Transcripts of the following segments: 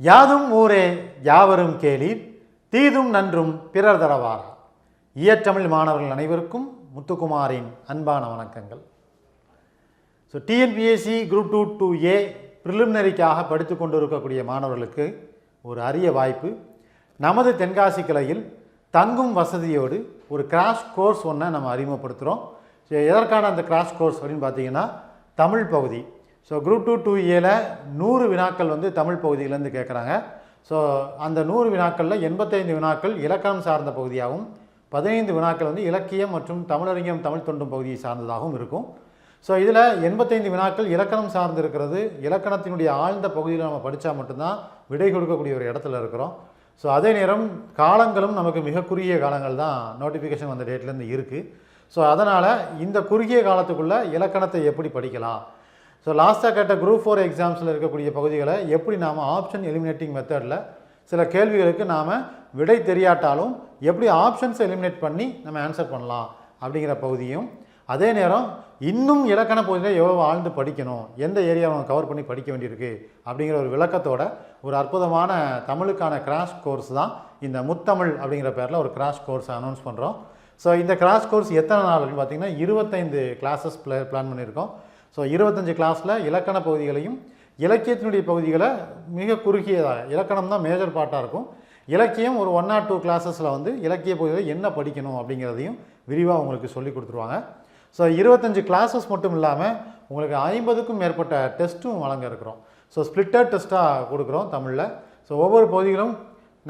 யாதும் ஊரே யாவரும் கேளீர் தீதும் நன்றும் பிறர் தரவாரா. ஈயத்தமிழ் மாணவர்கள் அனைவருக்கும் முத்துக்குமாரின் அன்பான வணக்கங்கள். ஸோ டிஎன்பிஎஸ்சி குரூப் 2-2A ப்ரிலிமினரிக்காக படித்து கொண்டு இருக்கக்கூடிய மாணவர்களுக்கு ஒரு அரிய வாய்ப்பு. நமது தென்காசி கிளையில் தங்கும் வசதியோடு ஒரு கிராஷ் கோர்ஸ் ஒன்றை நம்ம அறிமுகப்படுத்துகிறோம். ஸோ எதற்கான அந்த கிராஷ் கோர்ஸ் அப்படின்னு பார்த்தீங்கன்னா தமிழ் பகுதி. ஸோ குரூப் 2-2Aல 100 வினாக்கள் தமிழ் பகுதியிலேருந்து கேட்குறாங்க. ஸோ அந்த 100 வினாக்களில் 85 வினாக்கள் இலக்கணம் சார்ந்த பகுதியாகவும் 15 வினாக்கள் இலக்கியம் மற்றும் தமிழறிஞம் தமிழ் தொண்டும் பகுதியை சார்ந்ததாகவும் இருக்கும். ஸோ இதில் 85 வினாக்கள் இலக்கணம் சார்ந்து இருக்கிறது. இலக்கணத்தினுடைய ஆழ்ந்த பகுதியில் நம்ம படித்தா மட்டும்தான் விடை கொடுக்கக்கூடிய ஒரு இடத்துல இருக்கிறோம். ஸோ அதே நேரம் காலங்களும் நமக்கு மிக குறுகிய காலங்கள் தான் நோட்டிஃபிகேஷன் வந்த டேட்லேருந்து இருக்குது. ஸோ அதனால் இந்த குறுகிய காலத்துக்குள்ளே இலக்கணத்தை எப்படி படிக்கலாம், ஸோ லாஸ்ட்டாக கேட்ட குரூப் 4 எக்ஸாம்ஸில் இருக்கக்கூடிய பகுதிகளை எப்படி நாம் ஆப்ஷன் எலிமினேட்டிங் மெத்தடில் சில கேள்விகளுக்கு நாம் விடை தெரியாட்டாலும் எப்படி ஆப்ஷன்ஸை எலிமினேட் பண்ணி நம்ம ஆன்சர் பண்ணலாம் அப்படிங்கிற பகுதியும், அதே நேரம் இன்னும் இலக்கண பகுதியில் எவ்வளோ ஆழ்ந்து படிக்கணும், எந்த ஏரியாவை கவர் பண்ணி படிக்க வேண்டியிருக்கு அப்படிங்கிற ஒரு விளக்கத்தோட ஒரு அற்புதமான தமிழுக்கான கிராஷ் கோர்ஸ் தான் இந்த முத்தமிழ் அப்படிங்கிற பேரில் ஒரு கிராஷ் கோர்ஸ் அனௌன்ஸ் பண்ணுறோம். ஸோ இந்த கிராஷ் கோர்ஸ் எத்தனை நாள் அப்படின்னு பார்த்தீங்கன்னா 25 கிளாஸஸ் பிளான் பண்ணியிருக்கோம். ஸோ 25 கிளாஸில் இலக்கண பகுதிகளையும் இலக்கியத்தினுடைய பகுதிகளை மிக குறுகியதாக, இலக்கணம் தான் மேஜர் பார்ட்டாக இருக்கும். இலக்கியம் ஒரு 1 or 2 கிளாஸஸில் இலக்கிய பகுதியில் என்ன படிக்கணும் அப்படிங்கிறதையும் விரிவாக உங்களுக்கு சொல்லி கொடுத்துருவாங்க. ஸோ 25 கிளாஸஸ் மட்டும் இல்லாமல் உங்களுக்கு 50க்கும் மேற்பட்ட டெஸ்ட்டும் வழங்க இருக்கிறோம். ஸோ ஸ்பிளிட்டட் டெஸ்ட்டாக கொடுக்குறோம் தமிழில். ஸோ ஒவ்வொரு பகுதிகளும்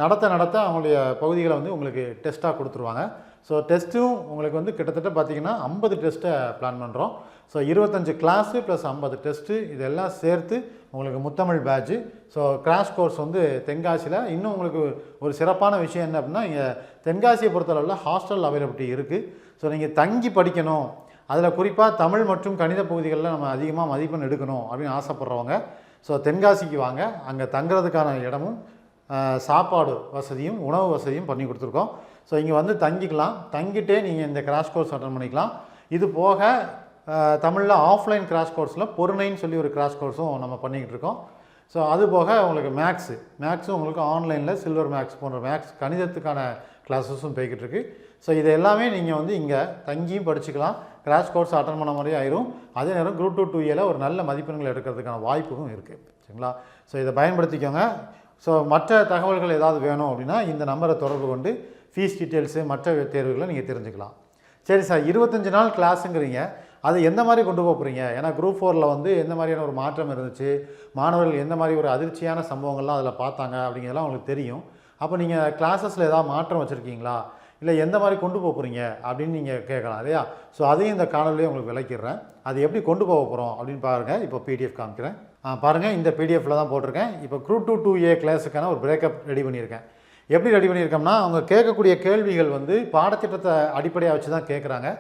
நடத்த அவங்களுடைய பகுதிகளை உங்களுக்கு டெஸ்ட்டாக கொடுத்துருவாங்க. ஸோ டெஸ்ட்டும் உங்களுக்கு கிட்டத்தட்ட பார்த்திங்கன்னா 50 டெஸ்ட்டை பிளான் பண்ணுறோம். ஸோ 25 கிளாஸு ப்ளஸ் 50 டெஸ்ட்டு இதெல்லாம் சேர்த்து உங்களுக்கு முத்தமிழ் பேட்ஜு. ஸோ கிராஷ் கோர்ஸ் தென்காசியில் இன்னும் உங்களுக்கு ஒரு சிறப்பான விஷயம் என்ன அப்படின்னா, இங்கே தென்காசியை பொறுத்தளவில் ஹாஸ்டல் அவைலபிலிட்டி இருக்குது. ஸோ நீங்கள் தங்கி படிக்கணும், அதில் குறிப்பாக தமிழ் மற்றும் கணித பகுதிகளில் நம்ம அதிகமாக மதிப்பெண் எடுக்கணும் அப்படின்னு ஆசைப்பட்றவங்க ஸோ தென்காசிக்கு வாங்க. அங்கே தங்குறதுக்கான இடமும் சாப்பாடு வசதியும் உணவு வசதியும் பண்ணி கொடுத்துருக்கோம். ஸோ இங்கே தங்கிக்கலாம். தங்கிட்டே நீங்கள் இந்த கிராஷ் கோர்ஸ் அட்டன் பண்ணிக்கலாம். இது போக தமிழில் ஆஃப்லைன் கிராஷ் கோர்ஸில் பொருணைன்னு சொல்லி ஒரு கிராஷ் கோர்ஸும் நம்ம பண்ணிக்கிட்டு இருக்கோம். ஸோ அது போக உங்களுக்கு மேக்ஸும் உங்களுக்கு ஆன்லைனில் சில்வர் மேக்ஸ் போன்ற மேக்ஸ் கணிதத்துக்கான கிளாஸஸும் போய்கிட்டு இருக்கு. ஸோ இது எல்லாமே நீங்கள் இங்கே தங்கியும் படிச்சுக்கலாம். கிராஷ் கோர்ஸ் அட்டன் பண்ண மாதிரி ஆயிரும். அதே நேரம் குரூப் 2-2Aல ஒரு நல்ல மதிப்பெண்கள் எடுக்கிறதுக்கான வாய்ப்பும் இருக்குது. சரிங்களா? ஸோ இதை பயன்படுத்திக்கோங்க. ஸோ மற்ற தகவல்கள் ஏதாவது வேணும் அப்படின்னா இந்த நம்பரை தொடர்பு கொண்டு ஃபீஸ் டீட்டெயில்ஸு மற்ற தேர்வுகளை நீங்கள் தெரிஞ்சுக்கலாம். சரி சார், 25 நாள் கிளாஸுங்கிறீங்க, அதை எந்த மாதிரி கொண்டு போகிறீங்க? ஏன்னா குரூப் 4ல் எந்த மாதிரியான ஒரு மாற்றம் இருந்துச்சு, மாணவர்கள் எந்த மாதிரி ஒரு அதிர்ச்சியான சம்பவங்கள்லாம் அதில் பார்த்தாங்க அப்படிங்கிறதெல்லாம் உங்களுக்கு தெரியும். அப்போ நீங்கள் கிளாஸஸில் ஏதாவது மாற்றம் வச்சுருக்கீங்களா, இல்லை எந்த மாதிரி கொண்டு போகிறீங்க அப்படின்னு நீங்கள் கேட்கலாம் இல்லையா? ஸோ அதையும் இந்த காணொலியை உங்களுக்கு விளக்கிடுறேன். அது எப்படி கொண்டு போக போகிறோம் அப்படின்னு பாருங்கள். இப்போ பிடிஎஃப் காமிக்கிறேன். பாருங்கள், இந்த பிடிஎஃப்பில் தான் போட்டிருக்கேன். இப்போ குரூப் 2-2A கிளாஸுக்கான ஒரு பிரேக்கப் ரெடி பண்ணியிருக்கேன். எப்படி ரெடி பண்ணியிருக்கோம்னா, அவங்க கேட்கக்கூடிய கேள்விகள் பாடத்திட்டத்தை அடிப்படையாக வச்சு தான் கேட்குறாங்க.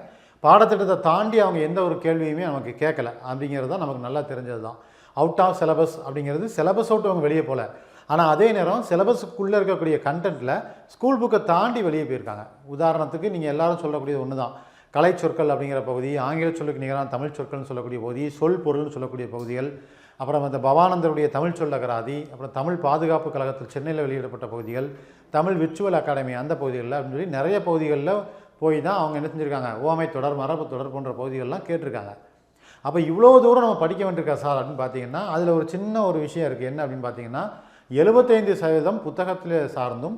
பாடத்திட்டத்தை தாண்டி அவங்க எந்த ஒரு கேள்வியுமே நமக்கு கேட்கல அப்படிங்கிறது தான் நமக்கு நல்லா தெரிஞ்சது தான். அவுட் ஆஃப் சிலபஸ் அப்படிங்கிறது சிலபஸ் அவுட் அவங்க வெளியே போகல. ஆனால் அதே நேரம் சிலபஸுக்குள்ளே இருக்கக்கூடிய கண்டென்ட்டில் ஸ்கூல் புக்கை தாண்டி வெளியே போயிருக்காங்க. உதாரணத்துக்கு நீங்கள் எல்லாரும் சொல்லக்கூடிய ஒன்று தான் கலை சொற்கள் அப்படிங்கிற பகுதி, ஆங்கில சொல்லுக்கு நிகரான தமிழ் சொற்கள்னு சொல்லக்கூடிய பகுதி, சொல் பொருள்னு சொல்லக்கூடிய பகுதிகள், அப்புறம் அந்த பவானந்தருடைய தமிழ் சொல்லகராதி, அப்புறம் தமிழ் பாதுகாப்பு கழகத்தில் சென்னையில் வெளியிடப்பட்ட பகுதிகள், தமிழ் விர்ச்சுவல் அகாடமி அந்த பகுதிகளில் அப்படின்னு சொல்லி நிறைய பகுதிகளில் போய் தான் அவங்க என்ன செஞ்சுருக்காங்க, ஓமை தொடர், மரபு தொடர் போன்ற பகுதிகள்லாம் கேட்டிருக்காங்க. அப்போ இவ்வளோ தூரம் நம்ம படிக்க வேண்டியிருக்கா சார் அப்படின்னு பார்த்தீங்கன்னா, அதில் ஒரு சின்ன ஒரு விஷயம் இருக்குது. என்ன அப்படின்னு பார்த்தீங்கன்னா, 75% புத்தகத்தில் சார்ந்தும்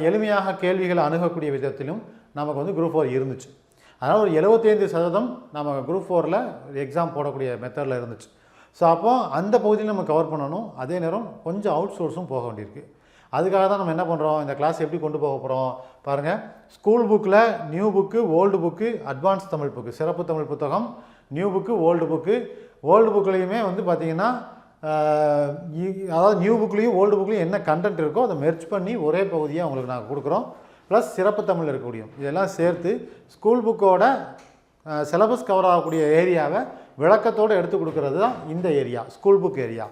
எளிமையாக கேள்விகளை அணுகக்கூடிய விதத்திலும் நமக்கு குரூப் 4 இருந்துச்சு. அதனால் ஒரு 75% நம்ம குரூப் 4ல் எக்ஸாம் போடக்கூடிய மெத்தடில் இருந்துச்சு. ஸோ அப்போ அந்த பகுதியில் நம்ம கவர் பண்ணணும். அதே நேரம் கொஞ்சம் அவுட் சோர்ஸும் போக வேண்டியிருக்கு. அதுக்காக தான் நம்ம என்ன பண்ணுறோம், இந்த கிளாஸ் எப்படி கொண்டு போக போகிறோம் பாருங்கள். ஸ்கூல் புக்கில் new book, old book, advance Tamil book, சிறப்பு தமிழ் புத்தகம், new book, old book. Old புக்லேயுமே பார்த்திங்கன்னா, அதாவது நியூ புக்லேயும் ஓல்டு புக்லேயும் என்ன கண்டென்ட் இருக்கோ அதை மெர்ச் பண்ணி ஒரே பகுதியாக உங்களுக்கு நாங்கள் கொடுக்குறோம். ப்ளஸ் சிறப்பு தமிழ் இருக்கக்கூடிய இதெல்லாம் சேர்த்து ஸ்கூல் புக்கோட சிலபஸ் கவர் ஆகக்கூடிய ஏரியாவை விளக்கத்தோடு எடுத்து கொடுக்கறது தான் இந்த area, school book area.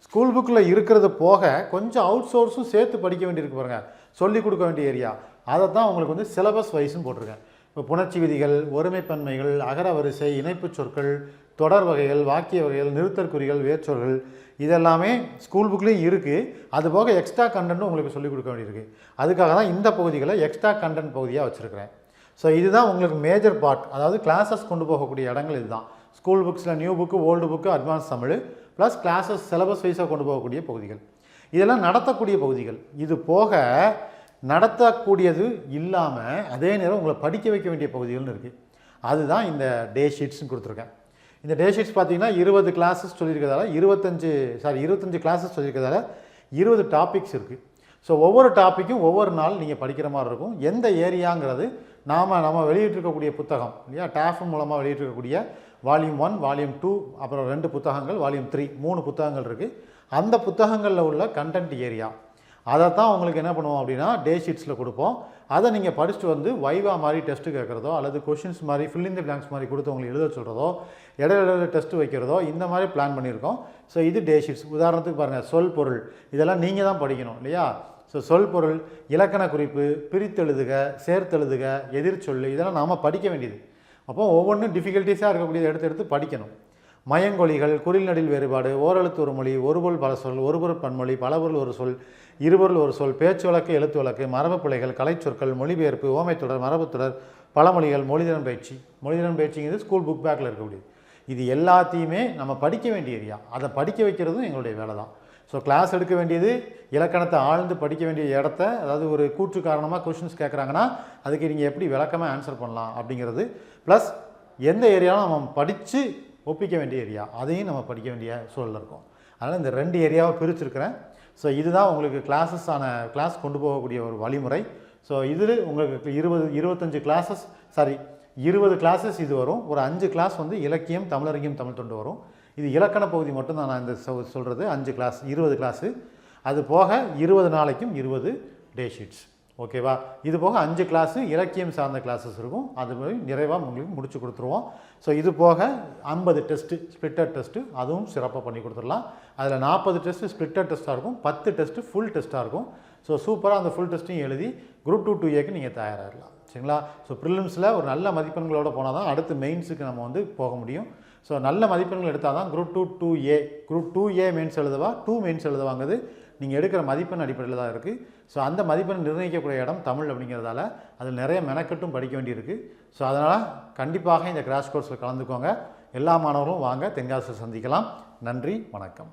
School புக்கில் இருக்கிறது போக கொஞ்சம் அவுட் சோர்ஸும் சேர்த்து படிக்க வேண்டியிருக்கு பாருங்கள், சொல்லிக் கொடுக்க வேண்டிய ஏரியா. அதை தான் உங்களுக்கு சிலபஸ் வைஸும் போட்டிருக்கேன். இப்போ புணர்ச்சி விதிகள், ஒருமைப்பன்மைகள், அகர வரிசை, இணைப்பு சொற்கள், தொடர் வகைகள், வாக்கிய வகைகள், நிறுத்தற்குறிகள், வேர்ச்சொற்கள் இதெல்லாமே ஸ்கூல் புக்லேயும் இருக்குது. அது போக எக்ஸ்ட்ரா கண்டென்ட்டும் உங்களுக்கு சொல்லிக் கொடுக்க வேண்டியிருக்கு. அதுக்காக தான் இந்த பகுதிகளை எக்ஸ்ட்ரா கண்டென்ட் பகுதியாக வச்சுருக்கிறேன். ஸோ இதுதான் உங்களுக்கு மேஜர் பார்ட். அதாவது கிளாஸஸ் கொண்டு போகக்கூடிய இடங்கள் இதுதான். ஸ்கூல் புக்ஸில் new book, old book, advance Tamil plus classes syllabus வைஸாக கொண்டு போகக்கூடிய பகுதிகள், இதெல்லாம் நடத்தக்கூடிய பகுதிகள். இது போக நடத்தக்கூடியது இல்லாமல் அதே நேரம் உங்களை படிக்க வைக்க வேண்டிய பகுதிகள்னு இருக்குது. அதுதான் இந்த டே ஷீட்ஸ்னு கொடுத்துருக்கேன். இந்த டே ஷீட்ஸ் பார்த்தீங்கன்னா 20 கிளாஸஸ் சொல்லியிருக்கிறதால 25 கிளாஸஸ் சொல்லியிருக்கிறதால 20 டாபிக்ஸ் இருக்குது. ஸோ ஒவ்வொரு டாப்பிக்கும் ஒவ்வொரு நாள் நீங்கள் படிக்கிற மாதிரி இருக்கும். எந்த ஏரியாங்கிறது நம்ம வெளியிட்டிருக்கக்கூடிய புத்தகம் இல்லையா, டேஃப் மூலமாக வெளியிட்டிருக்கக்கூடிய வால்யூம் 1, வால்யூம் 2, அப்புறம் 2 புத்தகங்கள், வால்யூம் 3, 3 புத்தகங்கள் இருக்குது. அந்த புத்தகங்களில் உள்ள கண்டென்ட் ஏரியா அதை தான் உங்களுக்கு என்ன பண்ணுவோம் அப்படின்னா டே ஷீட்ஸில் கொடுப்போம். அதை நீங்கள் படிச்சுட்டு வந்து வைவா மாதிரி டெஸ்ட்டு கேட்குறதோ அல்லது கொஷின்ஸ் மாதிரி ஃபில் இன் தி பிளாங்க்ஸ் மாதிரி கொடுத்து உங்களுக்கு எழுத சொல்கிறதோ இடையில டெஸ்ட்டு வைக்கிறதோ இந்த மாதிரி பிளான் பண்ணியிருக்கோம். ஸோ இது டே ஷீட்ஸ். உதாரணத்துக்கு பாருங்கள், சொல் பொருள் இதெல்லாம் நீங்கள் தான் படிக்கணும் இல்லையா. ஸோ சொல் பொருள், இலக்கண குறிப்பு, பிரித்தெழுதுக, சேர்த்தெழுதுக, எதிர்ச்சொல் இதெல்லாம் நாம் படிக்க வேண்டியது. அப்போ ஒவ்வொன்றும் டிஃபிகல்ட்டிஸாக இருக்கக்கூடியதை எடுத்து படிக்கணும். மயங்கொலிகள், குறில் நடில் வேறுபாடு, ஓரெழுத்து ஒரு மொழி, ஒரு பொருள் பல சொல், ஒரு பொருள் பன்மொழி, பல பொருள் ஒரு சொல், இருபொருள் ஒரு சொல், பேச்சு வழக்கு, எழுத்து வழக்கு, மரபு பிழைகள், கலைச்சொற்கள், மொழிபெயர்ப்பு, ஓமைத்தொடர், மரபுத்தொடர், பழமொழிகள், மொழிதிறன் பயிற்சி. மொழிதிறன் பயிற்சிங்கிறது ஸ்கூல் புக் பேக்கில் இருக்கக்கூடியது. இது எல்லாத்தையுமே நம்ம படிக்க வேண்டிய ஏரியா. அதை படிக்க வைக்கிறதும் எங்களுடைய வேலை தான். ஸோ கிளாஸ் எடுக்க வேண்டியது இலக்கணத்தை ஆழ்ந்து படிக்க வேண்டிய இடத்த, அதாவது ஒரு கூற்று காரணமாக கொஷின்ஸ் கேட்குறாங்கன்னா அதுக்கு நீங்கள் எப்படி விளக்கமாக ஆன்சர் பண்ணலாம் அப்படிங்கிறது, ப்ளஸ் எந்த ஏரியாவும் நம்ம படித்து ஒப்பிக்க வேண்டிய ஏரியா அதையும் நம்ம படிக்க வேண்டிய சூழலில் இருக்கும். அதனால் இந்த 2 ஏரியாவை பிரிச்சுருக்கிறேன். ஸோ இதுதான் உங்களுக்கு கிளாஸ் கொண்டு போகக்கூடிய ஒரு வழிமுறை. ஸோ இதில் உங்களுக்கு 20 கிளாஸஸ் இது வரும். ஒரு 5 கிளாஸ் வந்து இலக்கியம், தமிழறிஞம், தமிழ் தொண்டு வரும். இது இலக்கண பகுதி மட்டும்தான் நான் இந்த சொல்கிறது. 5 கிளாஸ் 20 கிளாஸு. அது போக 20 நாளைக்கும் 20 டே ஷீட்ஸ். ஓகேவா? இது போக 5 கிளாஸு இலக்கியம் சார்ந்த கிளாஸஸ் இருக்கும். அது மாதிரி நிறைவாக உங்களுக்கு முடிச்சு கொடுத்துருவோம். ஸோ இது போக 50 டெஸ்ட்டு, ஸ்பிளிட்டர் டெஸ்ட்டு, அதுவும் சிறப்பாக பண்ணி கொடுத்துடலாம். அதில் 40 டெஸ்ட்டு ஸ்பிளிட்டர் டெஸ்ட்டாக இருக்கும், 10 டெஸ்ட்டு ஃபுல் டெஸ்ட்டாக இருக்கும். ஸோ சூப்பராக அந்த ஃபுல் டெஸ்ட்டையும் எழுதி குரூப் 2 2Aக்கு நீங்கள் தயாராகிடலாம். சரிங்களா? ஸோ ப்ரிலிம்ஸில் ஒரு நல்ல மதிப்பெண்களோடு போனால் தான் அடுத்து மெயின்ஸுக்கு நம்ம வந்து போக முடியும். ஸோ நல்ல மதிப்பெண்கள் எடுத்தால் தான் group 2 2A, group 2A mains எழுதவா 2 மெயின்ஸ் எழுதுவாங்கிறது நீங்கள் எடுக்கிற மதிப்பெண் அடிப்படையில் தான் இருக்குது. ஸோ அந்த மதிப்பெண் நிர்ணயிக்கக்கூடிய இடம் தமிழ் அப்படிங்கிறதால அதில் நிறைய மெனக்கட்டும் படிக்க வேண்டியிருக்கு. ஸோ அதனால் கண்டிப்பாக இந்த கிராஷ் கோர்ஸில் கலந்துக்கோங்க. எல்லா மாணவர்களும் வாங்க, தென்காசியில் சந்திக்கலாம். நன்றி, வணக்கம்.